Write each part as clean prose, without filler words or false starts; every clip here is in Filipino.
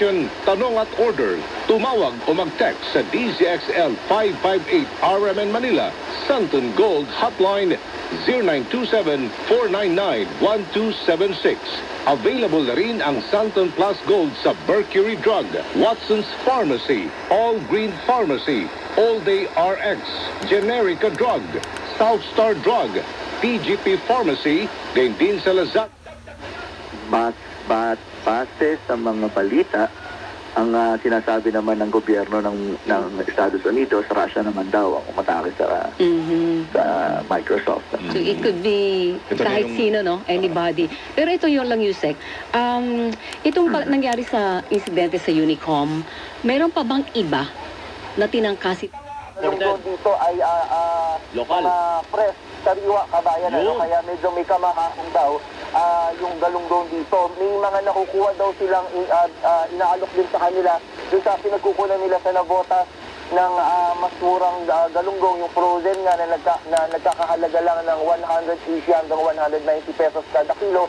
information, tanong at order, tumawag o mag-text sa DZXL 558 RMN Manila, Santon Gold Hotline 0927-499-1276. Available na rin ang Santon Plus Gold sa Mercury Drug, Watson's Pharmacy, All Green Pharmacy, All Day RX, Generica Drug, South Star Drug, TGP Pharmacy, gayon din sa Lazat. Base sa mga balita, ang sinasabi naman ng gobyerno ng Estados Unidos, Russia naman daw ang umatake sa Microsoft. So it could be kahit sino, no? Anybody. Pero ito yung lang, Yusek. Itong nangyari sa insidente sa Unicom, meron pa bang iba na tinangkasit? Dito ay lokal. Press, sariwa, kabayan, kaya medyo may kamahakong daw yung galunggong dito. May mga nakukuha daw silang inaalok din sa kanila doon sa pinagkukunan nila sa Navotas ng mas murang galunggong, yung frozen nga na nagkakahalaga lang ng 180 hanggang 190 pesos kada kilo.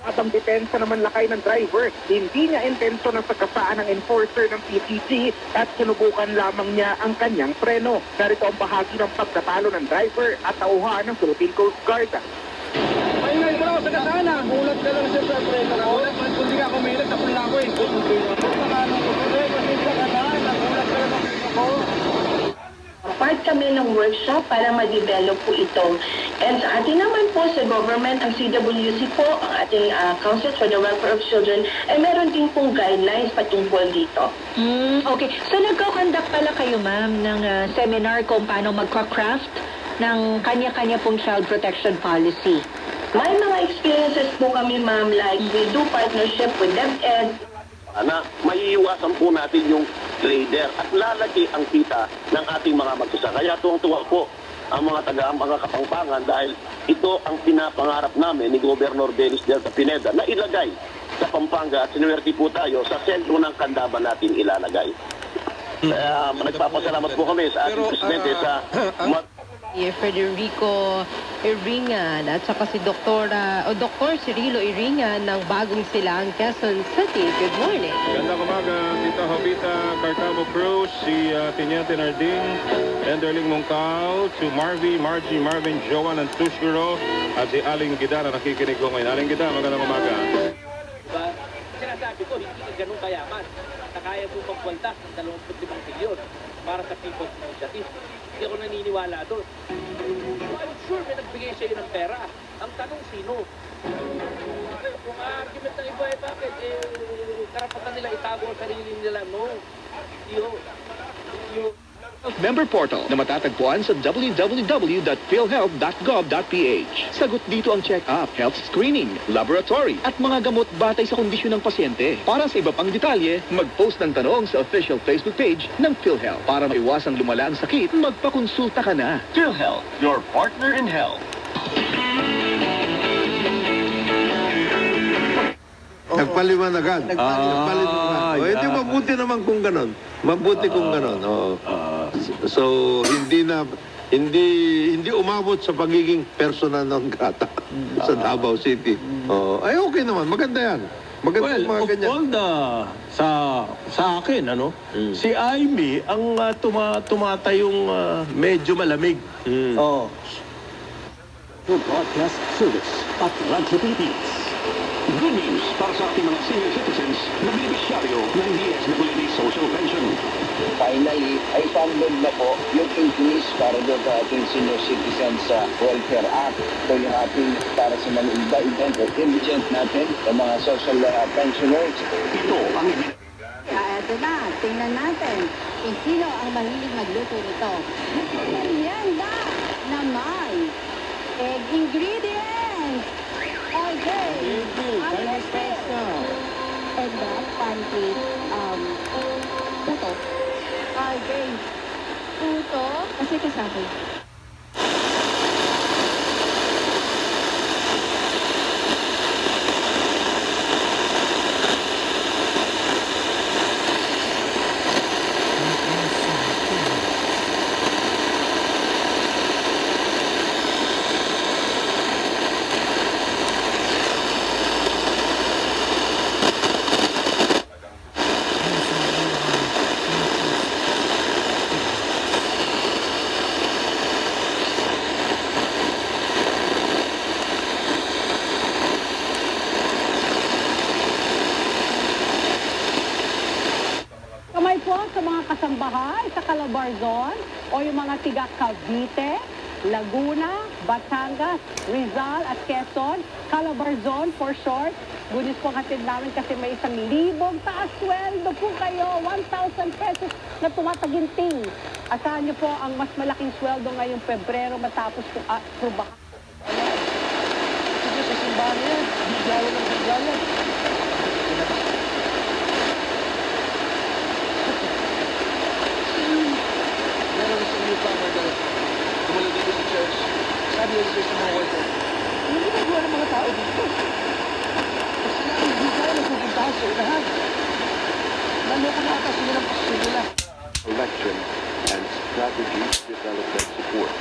At ang depensa naman lakay ng driver, hindi niya intenso na sagkasaan ng enforcer ng PCC at sinubukan lamang niya ang kanyang preno. Narito ang bahagi ng pagkatalo ng driver at tauhan ng Philippine Coast Guard. Ay, bro, sagkasaan na. Ulat ka lang siya sa preno. Ulat man, kung di ka kumilat, tapos lang ko eh. Part kami ng workshop para ma-develop po ito. And sa atin naman po sa government, ang CWC po, ang ating Council for the Welfare of Children, ay meron din pong guidelines patungkol dito. Okay. So nagko-conduct pala kayo, ma'am, ng seminar kung paano magka-craft ng kanya-kanya pong child protection policy. May mga experiences po kami, ma'am, like we do partnership with DepEd. Maiiwasan po natin yung trader at lalaki ang kita ng ating mga magsasaka. Kaya tuwang-tuwa po ang mga Kapampangan dahil ito ang pinapangarap namin ni Governor Dennis Delta Pineda na ilagay sa Pampanga at sinuwerte po tayo sa sentro ng kandaban natin ilalagay. Kaya nagpapasalamat po kami sa ating presidente sa Federico Iringan at saka si Dr. Cirilo Iringan ng Bagong Silang, Quezon City. Good morning. Gandang umaga, Tita Jovita Carcamo Cruz, si Teniente Narding, Enderling Mongkao, to Marvin, Marvin, Joan, and Tushguro, at si Aling Gida na nakikinig ko ngayon. Aling Gida, magandang umaga. Diba? Sinasabi ko, hindi ka ganun kayaman na kaya po magkwaltas ng 25 milyon para sa People's Initiative. Hindi ako naniniwala doon. I'm sure may nagbigay sa'yo ng pera. Ang tanong, sino? Kung argument ng iba, bakit? Karapatan nila itago ang sarili nila. No. Member portal na matatagpuan sa www.philhealth.gov.ph. Sagot dito ang check-up, health screening, laboratory at mga gamot batay sa kondisyon ng pasyente. Para sa iba pang detalye, mag-post ng tanong sa official Facebook page ng PhilHealth. Para maiwasang lumala ang sakit, magpakonsulta ka na. PhilHealth, your partner in health. Nagpaliwanagan. Hindi mabuti naman kung ganon. Mabuti kung ganon. So hindi umabot sa pagiging persona non grata sa Davao City. Ay okay naman, maganda yan. Maganda mga ganyan. Sa akin, si Amy ang tumatayong medyo malamig. Broadcast Service at Radyo Pilipinas. Good news para sa ating mga senior citizens na beneficiaryo ng DSWD Social Pension. Finally, ay funded na po yung increase para doon sa ating senior citizens Welfare Act. Ito yung ating para sa mga iba-ibang indigent natin, yung mga social pensioners. Ito ang Ito na, tingnan natin kung sino ang mahilig magluto nito. Merienda na may egg ingredients. Okay. Ang espresso. And that pancake, puto. Okay. Puto. Kasi kasama. po sa mga kasambahay sa Calabarzon o yung mga tiga Cavite, Laguna, Batangas, Rizal at Quezon, Calabarzon for short. Gunis po hatid namin kasi may 1,000 taas sweldo po kayo, 1,000 pesos na tumataginting. Asahan niyo po ang mas malaking sweldo ngayong Pebrero matapos po trubahan. Sige, sa simbahan yan. Biglayan ng biglayan. Meron sa new farmer na tumulong dito sa church. Sabi yun sa mga wife ko, hindi ginagawa ng mga tao dito. Kasi lang, hindi tayo nagpupuntahan sa unahan. Naloko na ata sila ng pasyon nila. Election and strategy development support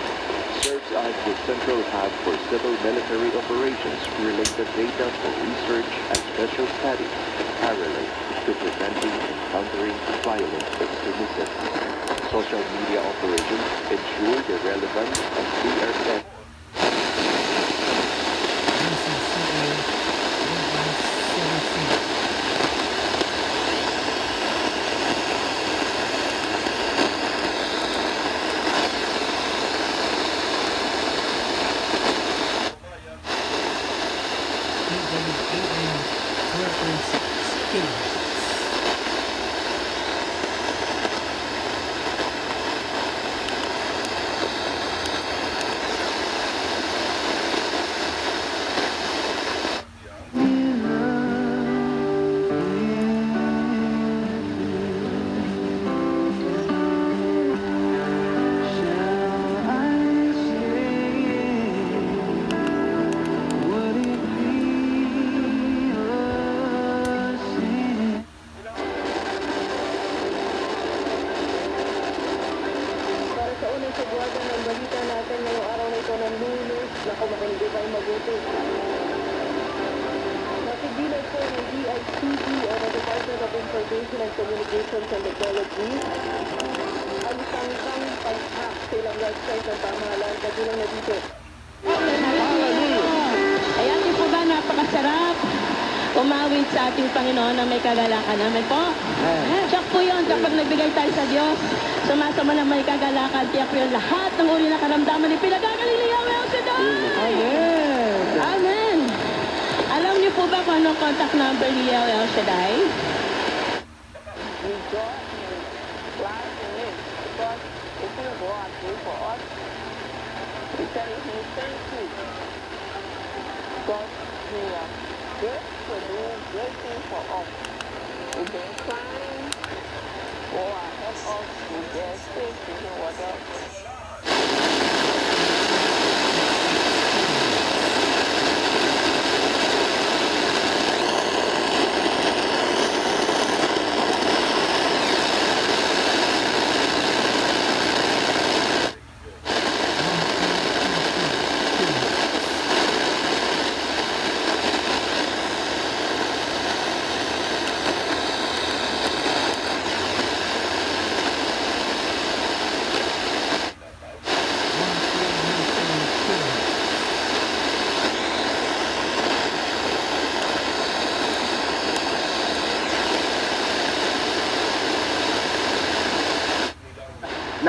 serves as the central hub for civil military operations related data for research and special studies, parallel to preventing and countering violent extremism. Social media operations ensure the relevance of CRS. Ayan, di po ba napakasarap umawit sa ating Panginoon na may kagalakan namin po. Tiyak po yun kapag nagbigay tayo sa Diyos. Sumasama na may kagalakan, tiyak po yun lahat ng uri na karamdaman ni pinagagaling ni Yahweh El Shaddai. Amen. Amen. Alam niyo po ba kung anong contact number ni Yahweh El Shaddai?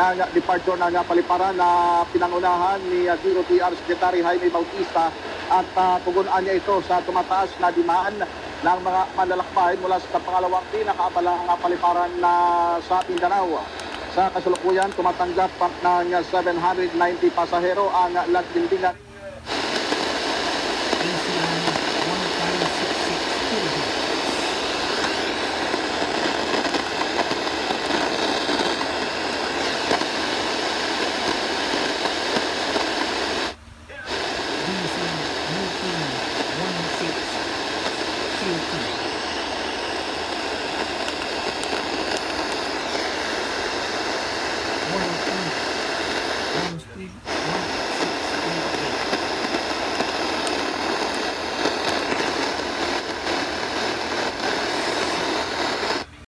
ng departure ng paliparan na pinangunahan ni DOTR Secretary Jaime Bautista at tugunan niya ito sa tumataas na dimaan ng mga manlalakbay mula sa pangalawang pinakaabalang paliparan na sa Mindanao. Sa kasalukuyan, tumatanggap ng 790 pasahero ang Lagdindingan.